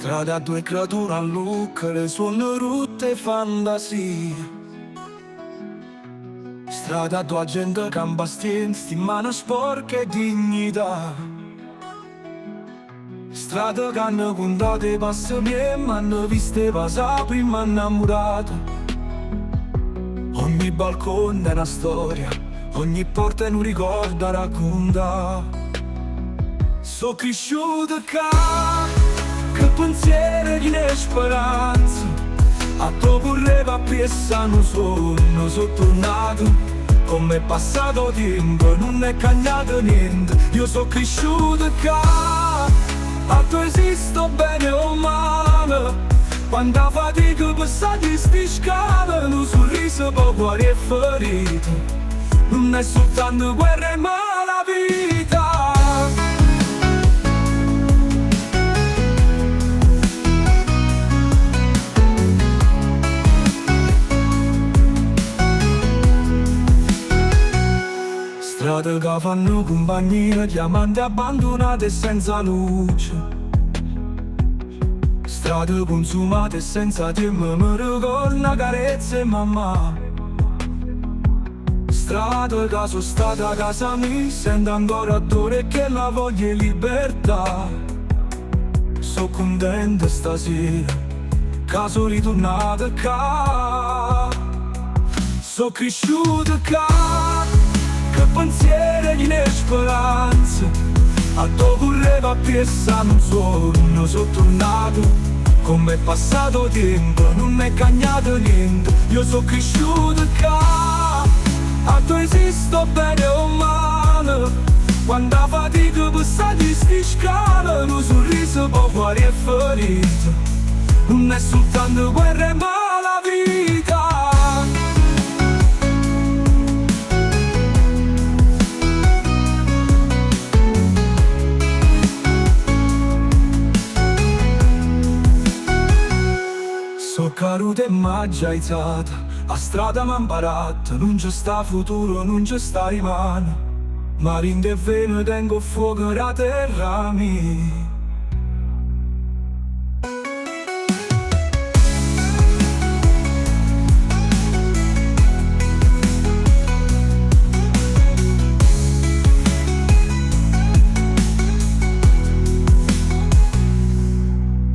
Strada due creature a Lucca, le suono rutte fantasie. Strada due gente che bastienza, in mano sporche e dignità. Strada che hanno contato i passi miei, mi hanno viste passare prima innamorata. Ogni balcone è una storia, ogni porta è un ricordo da raccontare. So cresciuto che pensiero di speranza. A dopo reva piessa non sono tornato. Come è passato tempo non è cambiato niente. Io so cresciuto che a tu esisto bene o male. Quando la fatica passati sti scale, un sorriso per cuore e ferito. Non è soltanto guerra ma la vita. Strade che fanno compagnia, diamanti abbandonati e senza luce. Strade consumate e senza tempo, mi ricordo una carezza e mamma. Strade che sono stata a casa mia, sento ancora odore che la voglia è libertà. Sono contento stasera, che sono ritornato qua. Sono cresciuto che pensiero di speranza. A dopo reva piessa non sono tornato. Come è passato tempo non è cambiato niente. Io so cresciuto a tu esisto bene o male. Quando la fatica passati sti scale, un sorriso per cuore e ferito. Non è soltanto guerra ma la vita. So caduto e m'ha già alzata, a strada m'ha imparato, non c'è sta futuro, non c'è sta rimane. Ma rinde e veno tengo fuoco la terra mia.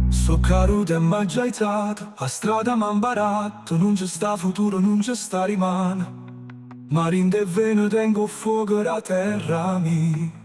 So caduto e m'ha già alzato, a strada m'ha imparato, non c'è sta futuro, non c'è sta rimane. Ma rinde e veno tengo fuoco la terra mia.